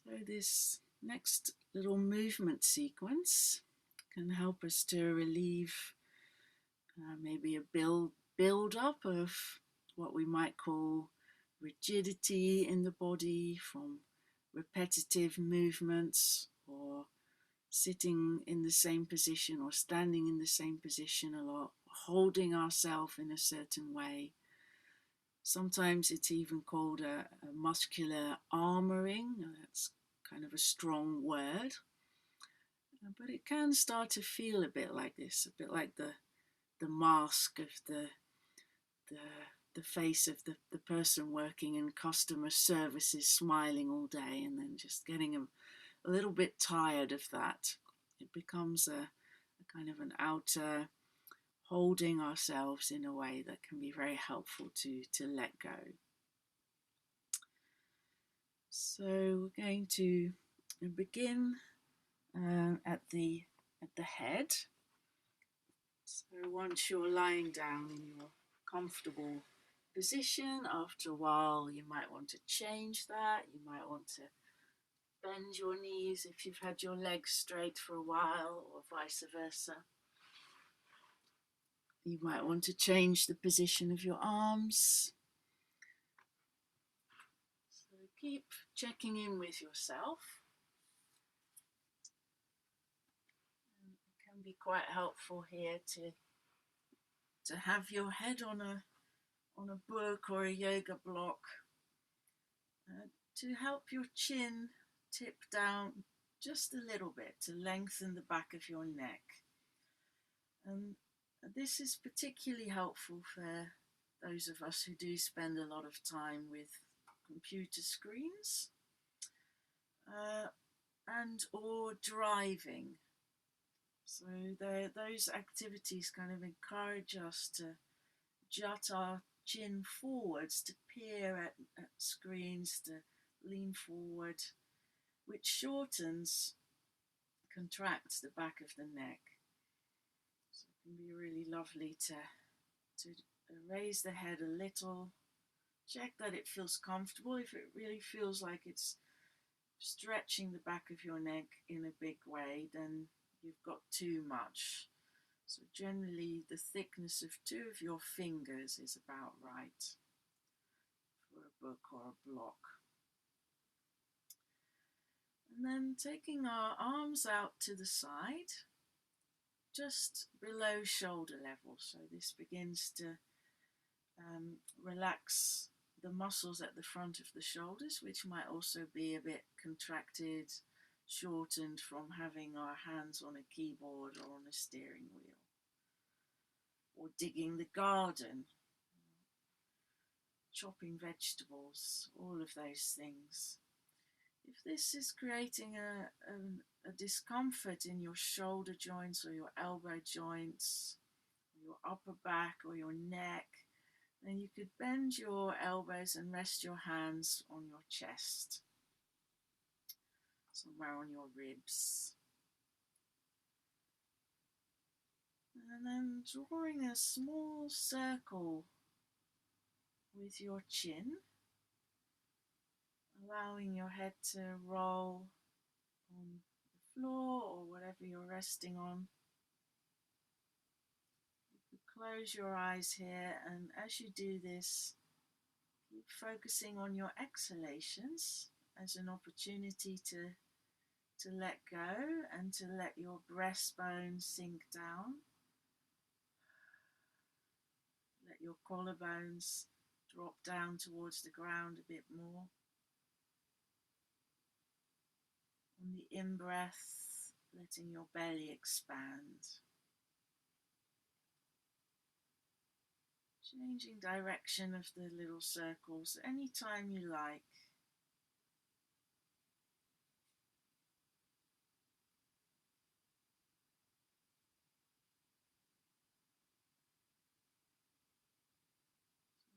So this next little movement sequence can help us to relieve maybe a build up of what we might call rigidity in the body from repetitive movements, or sitting in the same position or standing in the same position a lot, holding ourselves in a certain way. Sometimes it's even called a muscular armoring. That's kind of a strong word, but it can start to feel a bit like this, a bit like the mask of the the face of the person working in customer services, smiling all day, and then just getting a little bit tired of that. It becomes a kind of an outer holding ourselves in a way that can be very helpful to let go. So we're going to begin at the head. So once you're lying down in your comfortable position, after a while you might want to change that. You might want to bend your knees if you've had your legs straight for a while, or vice versa. You might want to change the position of your arms. So keep checking in with yourself. It can be quite helpful here to have your head on a book or a yoga block, to help your chin tip down just a little bit to lengthen the back of your neck. And this is particularly helpful for those of us who do spend a lot of time with computer screens and or driving. So those activities kind of encourage us to jut our chin forwards, to peer at screens, to lean forward, which shortens, contracts the back of the neck. So it can be really lovely to raise the head a little, check that it feels comfortable. If it really feels like it's stretching the back of your neck in a big way, then you've got too much. So generally the thickness of 2 of your fingers is about right for a book or a block. And then taking our arms out to the side, just below shoulder level. So this begins to relax the muscles at the front of the shoulders, which might also be a bit contracted, shortened from having our hands on a keyboard or on a steering wheel, or digging the garden, chopping vegetables, all of those things. If this is creating a discomfort in your shoulder joints or your elbow joints, or your upper back or your neck, then you could bend your elbows and rest your hands on your chest, somewhere on your ribs. And then drawing a small circle with your chin, allowing your head to roll on the floor or whatever you're resting on. You could close your eyes here, and as you do this, keep focusing on your exhalations as an opportunity to let go and to let your breastbone sink down. Let your collarbones drop down towards the ground a bit more. On the in-breath, letting your belly expand. Changing direction of the little circles anytime you like.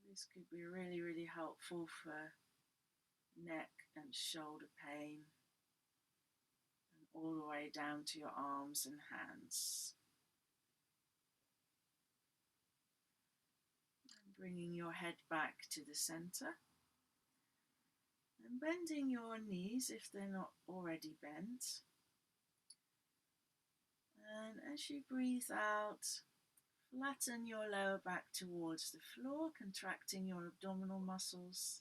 This could be really, really helpful for neck and shoulder pain, and all the way down to your arms and hands. And bringing your head back to the center. And And bending your knees if they're not already bent. And as you breathe out, flatten your lower back towards the floor, contracting your abdominal muscles.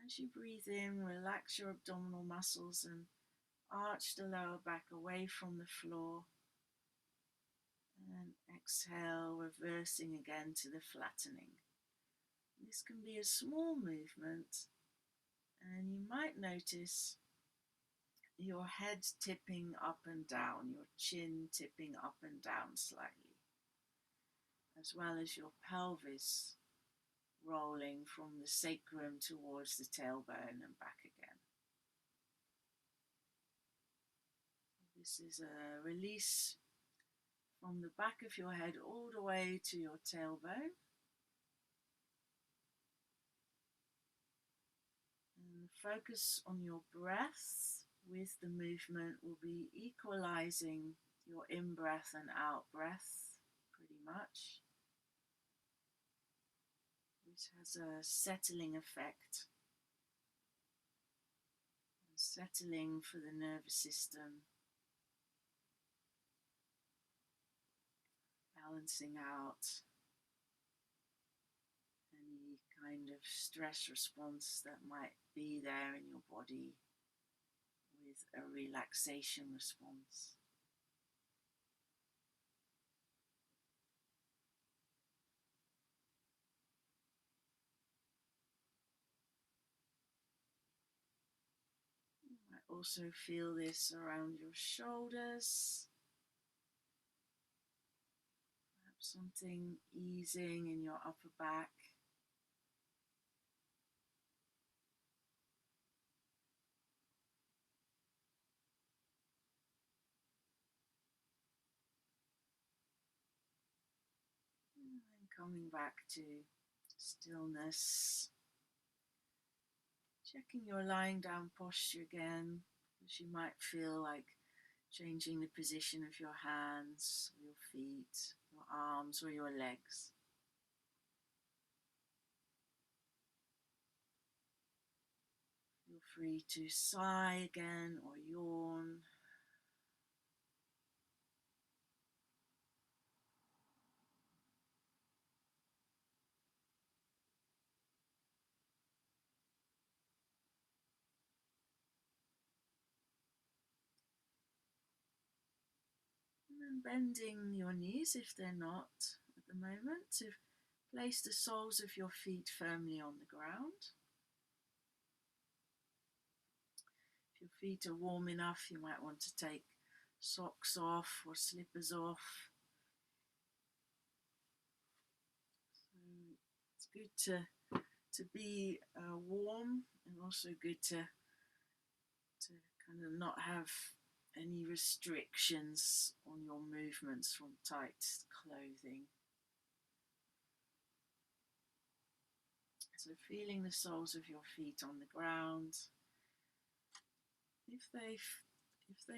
As you breathe in, relax your abdominal muscles and arch the lower back away from the floor. And exhale, reversing again to the flattening. This can be a small movement, and you might notice your head tipping up and down, your chin tipping up and down slightly, as well as your pelvis rolling from the sacrum towards the tailbone and back again. This is a release from the back of your head all the way to your tailbone. And focus on your breath with the movement will be equalizing your in-breath and out-breath pretty much, which has a settling effect. And settling for the nervous system, balancing out any kind of stress response that might be there in your body with a relaxation response. You might also feel this around your shoulders, perhaps something easing in your upper back. And then coming back to stillness. Checking your lying down posture again, as you might feel like changing the position of your hands, your feet, your arms, or your legs. Feel free to sigh again or yawn. And then bending your knees if they're not at the moment, to place the soles of your feet firmly on the ground. If your feet are warm enough, you might want to take socks off or slippers off. So it's good to be warm, and also good to kind of not have any restrictions on your movements from tight clothing. So feeling the soles of your feet on the ground. If they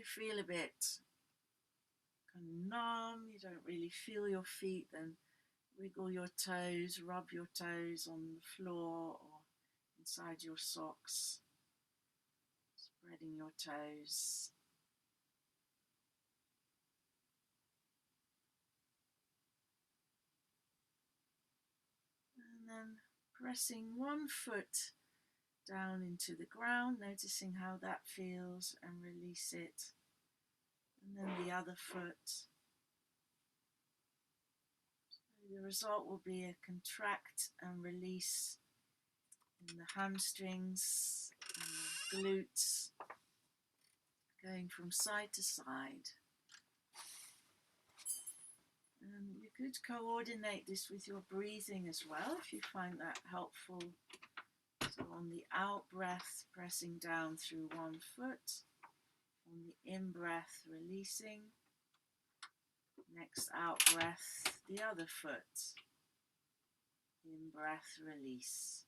feel a bit kind of numb, you don't really feel your feet, then wiggle your toes, rub your toes on the floor or inside your socks, spreading your toes. And then pressing one foot down into the ground, noticing how that feels, and release it. And then the other foot. So the result will be a contract and release in the hamstrings and the glutes, going from side to side. And you could coordinate this with your breathing as well if you find that helpful. So on the out breath, pressing down through one foot. On the in breath, releasing. Next out breath, the other foot. In breath, release.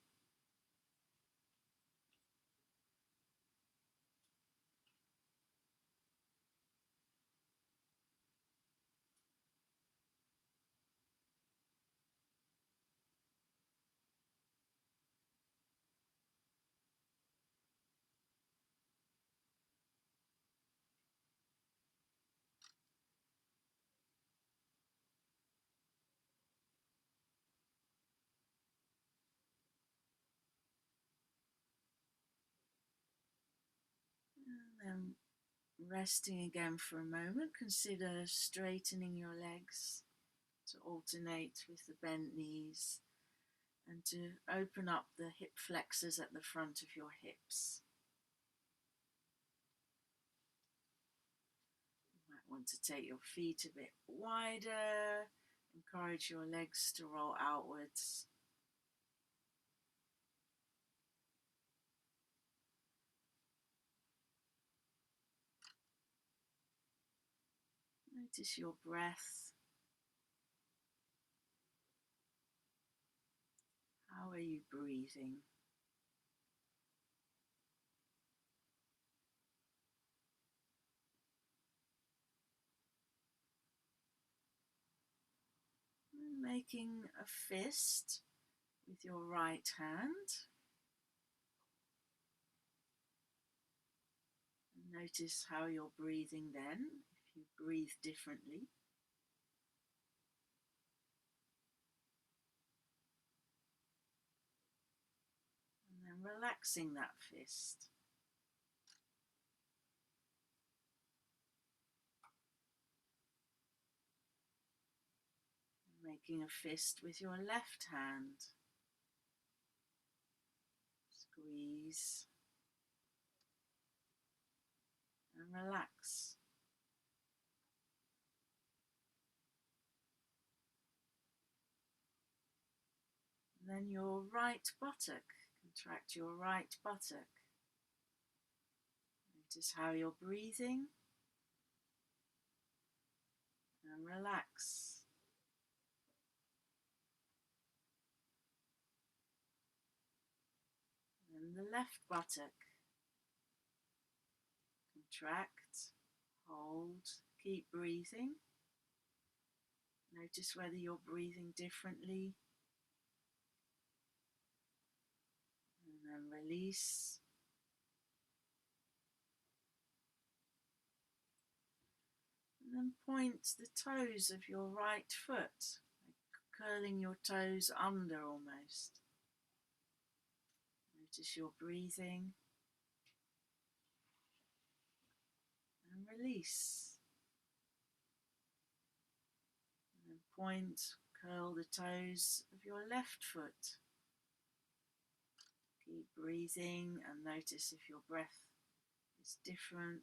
And resting again for a moment, consider straightening your legs to alternate with the bent knees and to open up the hip flexors at the front of your hips. You might want to take your feet a bit wider, encourage your legs to roll outwards. Notice your breath. How are you breathing? And making a fist with your right hand. And notice how you're breathing then, if you breathe differently. And then relaxing that fist. Making a fist with your left hand. Squeeze and relax. And then your right buttock. Contract your right buttock. Notice how you're breathing and relax. And the left buttock. Contract, hold, keep breathing. Notice whether you're breathing differently. And then release. And then point the toes of your right foot, curling your toes under almost. Notice your breathing. And release. And then point, curl the toes of your left foot. Keep breathing and notice if your breath is different.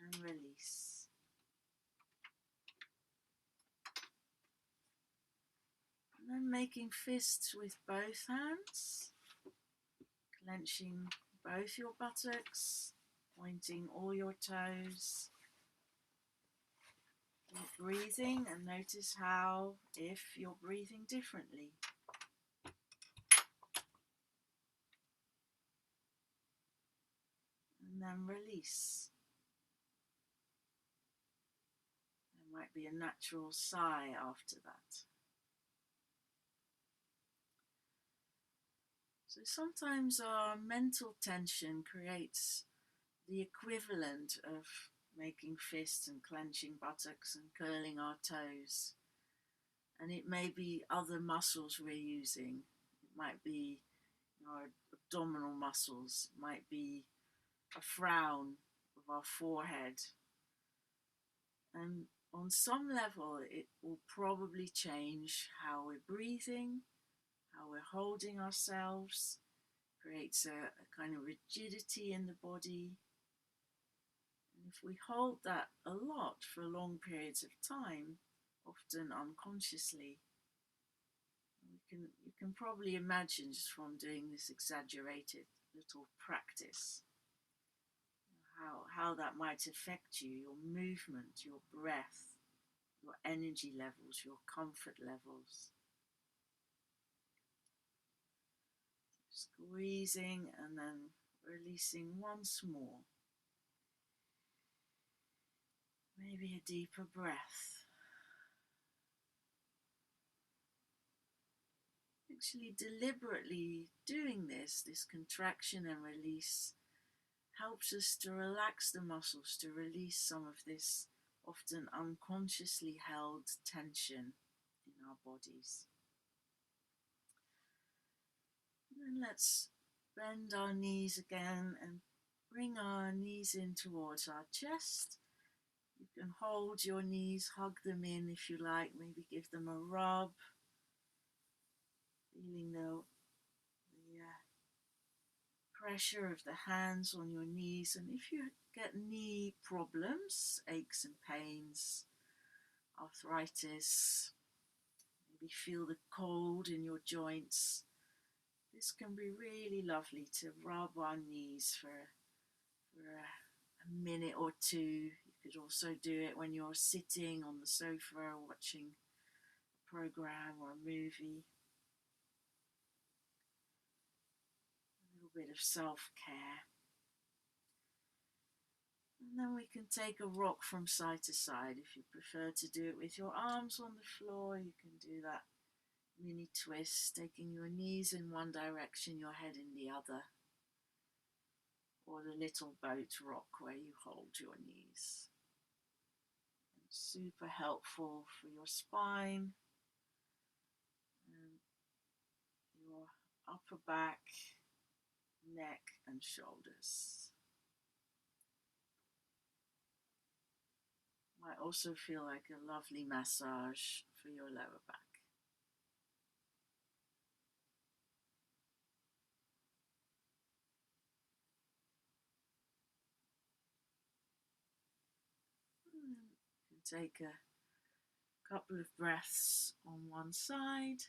And release. And then making fists with both hands, clenching both your buttocks, pointing all your toes. Keep breathing and notice how, if you're breathing differently. And then release. There might be a natural sigh after that. So sometimes our mental tension creates the equivalent of making fists and clenching buttocks and curling our toes. And it may be other muscles we're using. It might be our abdominal muscles, it might be a frown of our forehead. And on some level, it will probably change how we're breathing, how we're holding ourselves, creates a kind of rigidity in the body. And if we hold that a lot for long periods of time, often unconsciously, you can probably imagine just from doing this exaggerated little practice how that might affect you, your movement, your breath, your energy levels, your comfort levels. Squeezing and then releasing once more. Maybe a deeper breath. Actually deliberately doing this contraction and release, helps us to relax the muscles, to release some of this often unconsciously held tension in our bodies. And then let's bend our knees again and bring our knees in towards our chest. You can hold your knees, hug them in if you like, maybe give them a rub, feeling the pressure of the hands on your knees. And if you get knee problems, aches and pains, arthritis, maybe feel the cold in your joints, this can be really lovely to rub our knees for a minute or two. You could also do it when you're sitting on the sofa watching a program or a movie. A little bit of self-care. And then we can take a rock from side to side. If you prefer to do it with your arms on the floor, you can do that mini twist, taking your knees in one direction, your head in the other. Or the little boat rock where you hold your knees. And super helpful for your spine and your upper back, neck and shoulders. Might also feel like a lovely massage for your lower back. You can take a couple of breaths on one side.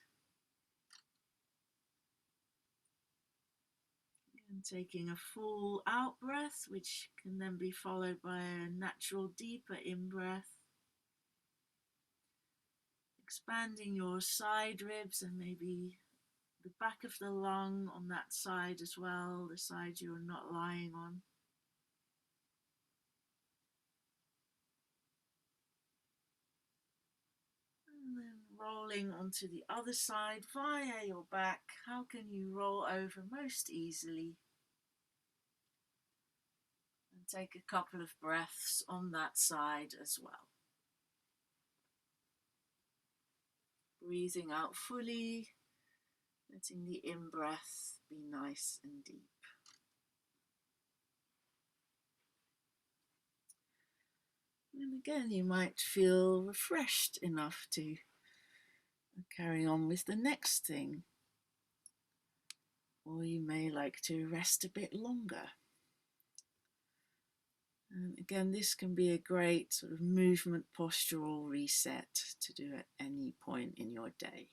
And taking a full out breath, which can then be followed by a natural deeper in breath. Expanding your side ribs and maybe the back of the lung on that side as well, the side you're not lying on. And then rolling onto the other side via your back. How can you roll over most easily? And take a couple of breaths on that side as well. Breathing out fully, letting the in-breath be nice and deep. And again, you might feel refreshed enough to carry on with the next thing. Or you may like to rest a bit longer. And again, this can be a great sort of movement postural reset to do at any point in your day.